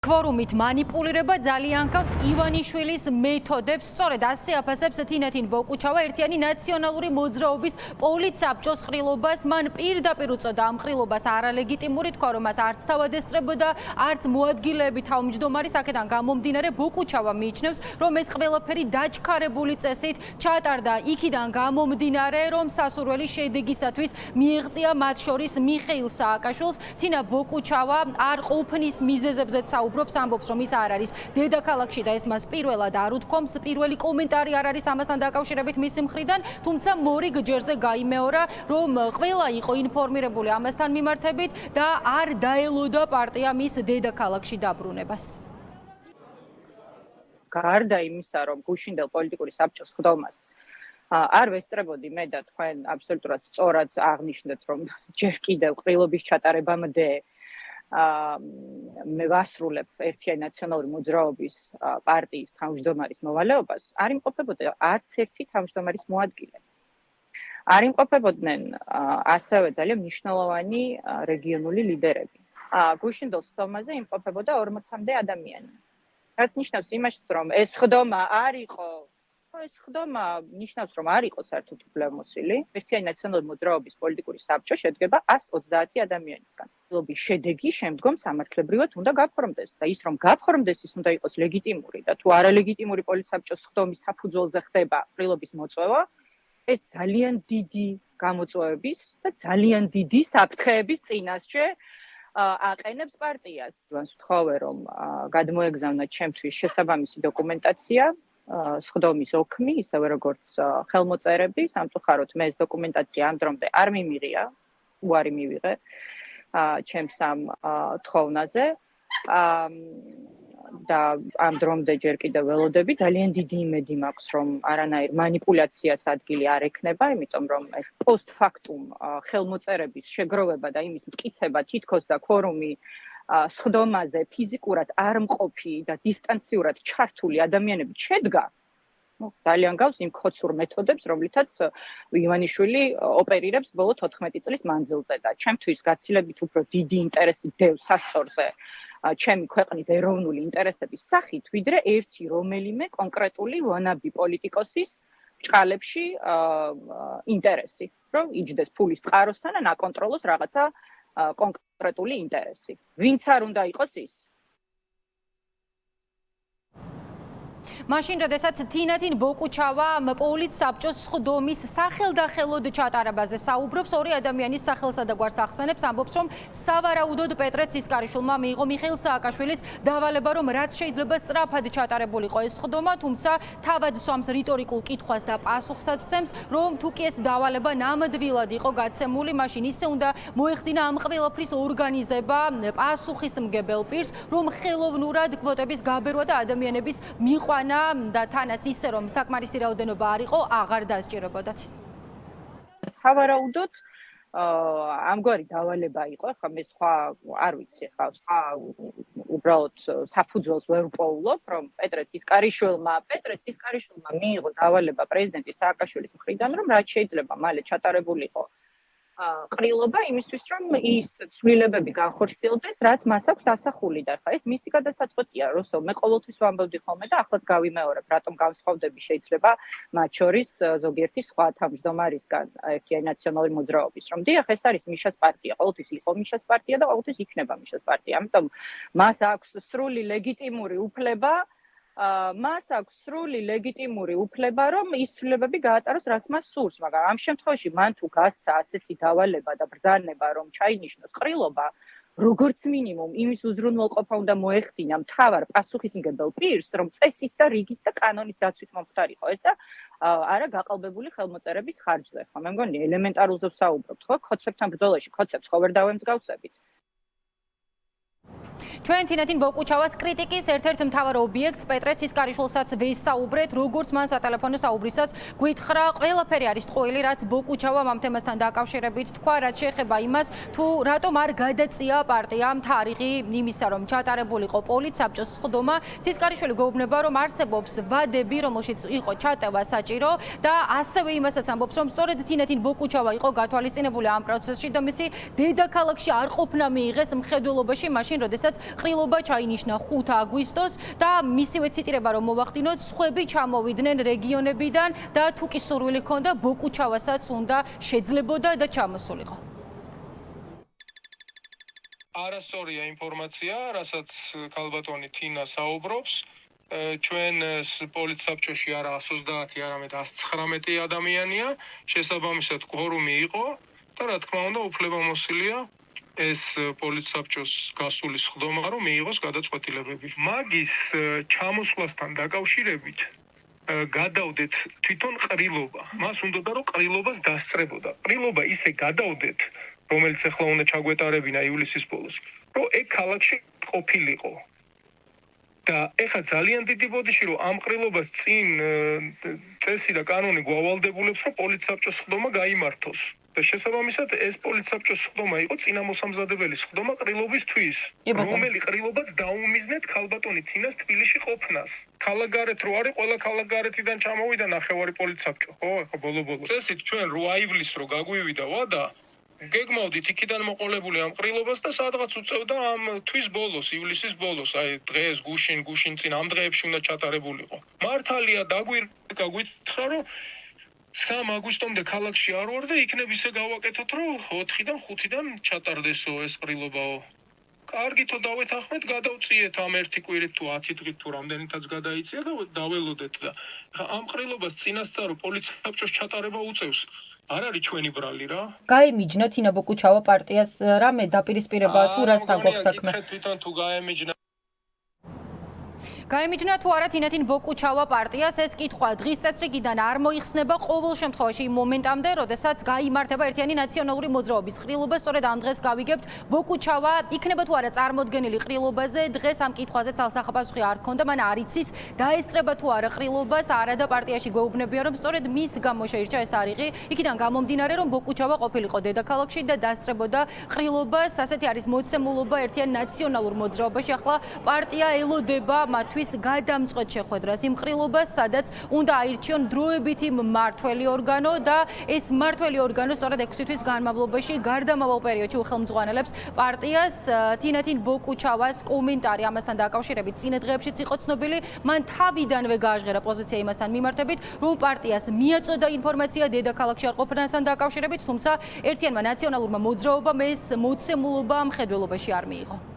Kvorumit manipulირება ძალიან გავს ივანიშვილის მეთოდებს. სწორედ ასე აფასებს თინათინ ბოკუჩავა ერთიანი ნაციონალური მოძრაობის პოლიცსაბჭოს ყრილობას. მან პირდაპირ უწოდა ამ ყრილობას არალეგიტიმური, თქვა რომ მას არც თავად ესწრებოდა, არც მოადგილეები თავმჯდომარის აქედან გამომდინარე ბოკუჩავა მიიჩნევს, რომ ეს ყველაფერი დაჩქარებული წესით ჩატარდა. იქიდან გამომდინარე, რომ სასურველი შედეგისათვის მიიღწია მათ შორის მიხეილ სააკაშვილს. თინა ბოკუჩავა არ ყოფნის მიზეზებზეც უბრობს ამბობს რომ ის არ არის დედაქალაქში და ეს მას პირველად არ უთქვამს. პირველი კომენტარი არ არის ამასთან დაკავშირებით მისი მხრიდან, თუმცა მორიგ ჯერზე გაიმეორა რომ ყველა იყო ინფორმირებული ამასთან მიმართებით და არ დაელოდა პარტია მის დედაქალაქში დაბრუნებას. გარდა იმისა რომ გუშინდელ პოლიტიკური საბჭოს ხდომას არ ვესწრებოდი მე და თქვენ აბსოლუტურად სწორად აღნიშნეთ რომ ჯერ კიდევ ყრილობის ჩატარებამდე მე ვასრულებ ერთიანი ნაციონალური მოძრაობის პარტიის თავმჯდომარის მოვალეობას, არ იმყოფებოდა არც ერთი თავმჯდომარის მოადგილე. არ იმყოფებოდნენ ასევე ძალიან მნიშვნელოვანი რეგიონული ლიდერები. გუშინდელ ხდომაზე იმყოფებოდა 40-მდე ადამიანი. რაც ნიშნავს იმაშიც, რომ ეს ხდომა არ იყო ეს ხდომა ნიშნავს, რომ არ იყო საერთოდ უფლებამოსილი. ერთიანი ნაციონალური მოძრაობის პოლიტიკური საბჭო შედგება 130 ადამიანისგან. ყრილობის შედეგი შემდგომ სამართლებრივად უნდა გაფორმდეს და ის რომ გაფორმდეს, ის უნდა იყოს ლეგიტიმური და თუ არალეგიტიმური პოლიცსაბჭოს ხდომის საფუძველზე ხდება ყრილობის მოწვევა, ეს ძალიან დიდი გამოწვევების და ძალიან დიდი საფრთხეების წინასწარ აყენებს პარტიას. მას ვთხოვე, რომ გადმოეგზავნა ჩემთვის შესაბამისი დოკუმენტაცია. სხდომის ოქმი, ისევე როგორც ხელმოწერები, სამწუხაროდ მე ეს დოკუმენტაცია ამ დრომდე არ მიმიღია, უარი მივიღე ჩემს ამ თხოვნაზე და ამ დრომდე ჯერ კიდევ ველოდები, ძალიან დიდი იმედი მაქვს, რომ არანაირ манипуляციას ადგილი არ ექნება, იმიტომ რომ პოსტფაქტუმ ხელმოწერების შეგროვება და იმის მტკიცება თითქოს და ქორუმი სხდომაზე ფიზიკურად არ მყოფი და დისტანციურად ჩართული ადამიანები შედგა, ძალიან გავს იმ ხოცურ მეთოდებს, რომლითაც ივანიშვილი ოპერირებს ბოლო 14 წლის მანძილზე და ჩემთვის გაცილებით უფრო დიდი ინტერესი დევს სასწორზე ჩემი ქვეყნის ეროვნული ინტერესების სახით, ვიდრე ერთი რომელიმე კონკრეტული ვანაბი პოლიტიკოსის ჭყალებში ინტერესი, რომ იჯდეს ფულის წყაროსთან და აკონტროლოს რაღაცა კონკრეტული ინტერესი. ვინც არ უნდა იყოს ის. მაშინ როდესაც თინათინ ბოკუჩავა პოლიცსაბჭოს სხდომის სახელდახელოდ ჩატარებაზე საუბრობს, ორი ადამიანის სახელსა და გვარს ახსენებს, ამბობს რომ სავარაუდოდ პეტრე ცისკარიშვილმა მიიღო მიხეილ სააკაშვილის დავალება, რომ რაც შეიძლება სწრაფად ჩატარებულიყო ეს სხდომა, თუმცა თავად სვამს რიტორიკულ კითხვას და პასუხსაც სცემს, რომ თუ კი ეს დავალება ნამდვილად იყო გაცემული, მაშინ ისე უნდა მოეხდინა ამ ყველაფრის ორგანიზება პასუხისმგებელ პირს, რომ ხელოვნურად კვოტების გაბერვა და ადამიანების მიყვანა და თანაც ისე რომ საკმარისი რაოდენობა არ იყო, აღარ დასჭირებოდათ. სავარაუდოდ ამგვარი დავალება იყო, ხა მე სხვა არ ვიცი, ხა სხვა უბრალოდ საფუძველს ვერ ვპოულობ, რომ პეტრე ცისკარიშვილმა მიიღო დავალება პრეზიდენტის სააკაშვილის მხრიდან, რომ რაც შეიძლება მალე ჩატარებულიყო ყრილობა იმისთვის, რომ ის ცვლილებები განხორციელდეს, რაც მას აქვს დასახული და ხა ეს მისი გადასაწყვეტია, როსო მე ყოველთვის ვამბობდი ხოლმე და ახლაც გავიმეორებ, რატომ განსხვავდები შეიძლება მათ შორის ზოგიერთი სხვა თავმჯდომარისგან ერთიანი ნაციონალური მოძრაობის, რომ დიახ, ეს არის მიშას პარტია, ყოველთვის იყო მიშას პარტია და ყოველთვის იქნება მიშას პარტია, ამიტომ მას აქვს სრული ლეგიტიმური უფლება რომ ის ცვლილებები გაატაროს, რაც მას სურს, მაგრამ ამ შემთხვევაში მან თუ გასცა ასეთი დავალება და ბრძანება, რომ ჩაინიშნოს ყრილობა, როგორც მინიმუმ იმის უზრუნველყოფა უნდა მოეხდინა მთავარ პასუხისმგებელ პირს, რომ წესის და რიგის და კანონის დაცვით მომხდარიყო ეს და არა გაყალბებული ხელმოწერების ხარჯზე. ხო, მე მგონი ელემენტარულზე ვსაუბრობთ, ხო, ხოცებთან ბრძოლაში ხოცებს ხო ვერ დავემსგავსებით. ჩვენ თინათინ ბოკუჩავას კრიტიკის ერთ-ერთ მთავარ ობიექტს პეტრე ცისკარიშვილსაც ვესაუბრეთ, როგორც მან სატელეფონო საუბრისას გვითხრა, ყველაფერი არის ტყუილი, რაც ბოკუჩავამ ამ თემასთან დაკავშირებით თქვა, რაც შეეხება იმას, თუ რატომ არ გადაწია პარტიამ თარიღი იმისა, რომ ჩატარებულიყო პოლიცსაბჭოს სხდომა. ცისკარიშვილი გვეუბნება, რომ არსებობს ვადები, რომელშიც იყო ჩატევა საჭირო და ასევე იმასაც ამბობს, რომ სწორედ თინათინ ბოკუჩავა იყო გათვალისწინებული ამ პროცესში და მისი დედაქალაქში არ ყოფნა მიიღეს მხედველობაში, მაშინ როდესაც ყრილობა ჩაინიშნა 5 აგვისტოს და მისივე ციტირება რომ მოვახდინოთ, სხვები ჩამოვიდნენ რეგიონებიდან და თუ კი სურვილი ჰქონდა ბოკუჩავასაც უნდა შეძლებოდა და ჩამოსულიყო. არასწორია ინფორმაცია, რასაც ქალბატონი თინა საუბრობს. ჩვენ პოლიცსაბჭოში არა 130, არამედ 119 ადამიანია, შესაბამისად კვორუმი იყო და რა თქმა უნდა უფლებამოსილია ეს პოლიცსაბჭოს გასული სხდომა რომ მიიღოს გადაწყვეტილებები. მაგის ჩამოსვლასთან დაკავშირებით გადავდეთ თვითონ ყრილობა. მას უნდოდა რომ ყრილობას დასწრებოდა. ყრილობა ისე გადავდეთ, რომელიც ახლა უნდა ჩაგვეტარებინა ივლისის ბოლოს, რომ ეგ ქალაქში ყოფილიყო. და ეხლა ძალიან დიდი ბოდიში რომ ამ ყრილობას წინ წესი და კანონი გვავალდებულებს რომ პოლიცსაბჭოს სხდომა გაიმართოს. და შესაბამისად ეს პოლიცსაბჭოს სხდომა იყო წინამოსამზადებელი სხდომა ყრილობისთვის, რომელი ყრილობაც დაუმიზნეთ ქალბატონი თინას თბილისში ყოფნას. ქალაქგარეთ რო არის, ყველა ქალაქგარეთიდან ჩამოვიდა ნახევარი პოლიცსაბჭო, ხო, ეხლა ბოლო-ბოლოს. წესით ჩვენ 8 ივლისს რო გაგვივიდა ვადა, გეგმავდით იქიდან მოყოლებული ამ ყრილობას და სადღაც უწევდა ამ თვის ბოლოს, ივლისის ბოლოს, აი დღეს გუშინ წინ ამ დღეებში უნდა ჩატარებულიყო. მართალია გაგვითხრა რომ 3 აგვისტომდე ქალაქში არ ვარ და იქნებ ისე გავაკეთოთ რომ 4-დან 5-დან ჩატარდესო ეს ყრილობაო. კარგითო დავეთანხმეთ, გადავწიეთ ამ 1 კვირით თუ 10 დღით თუ რამდენითაც გადაიწია და დაველოდეთ და ამ ყრილობას წინასწარო პოლიცსაბჭოს ჩატარება უწევს. არ არის ჩვენი ბრალი რა. გაემიჯნა თინა ბოკუჩავა პარტიას რამე დაპირისპირება თუ რასთან გვაქვს საქმე? თვითონ თუ გაემიჯნა გაემიჯნა თუ არა თინათინ ბოკუჩავა პარტიას, ეს კითხვა დღის წესრიგიდან არ მოიხსნება ყოველ შემთხვევაში იმ მომენტამდე, როდესაც გაიმართება ერთიანი ნაციონალური მოძრაობის ყრილობა. სწორედ ამ დღეს გავიგებთ, ბოკუჩავა იქნება თუ არა წარმოდგენილი ყრილობაზე, დღეს ამ კითხვაზე ცალსახა პასუხი არ ჰქონდა, მან არ იცის დაესწრება თუ არა ყრილობას, არა და პარტიაში გვეუბნებია, რომ სწორედ მის გამო შეირჩა ეს თარიღი, იქიდან გამომდინარე, რომ ბოკუჩავა ყოფილიყო დედაქალაქში და დასწრებოდა ყრილობას. ასეთი არის მოცემულობა ერთიან ნაციონალურ მოძრაობაში. ახლა პარტია ელოდება მათთვის გადამწყვეტ შეხვედრას იმ ყრილობას, სადაც უნდა აირჩიონ დროებითი მმართველი ორგანო და ეს მმართველი ორგანო სწორედ 6 თვის განმავლობაში გარდამავალ პერიოდში უხელმძღვანელებს პარტიას. თინათინ ბოკუჩავას კომენტარი ამასთან დაკავშირებით წინა დღეებშიც იყო ცნობილი, მან თავიდანვე გააჟღერა პოზიცია იმასთან მიმართებით, რომ პარტიას მიაწოდა ინფორმაცია დედაქალაქში არ ყოფნასთან დაკავშირებით, თუმცა ერთიანმა ნაციონალურმა მოძრაობამ ეს მოცემულობა მხედველობაში არ მიიღო.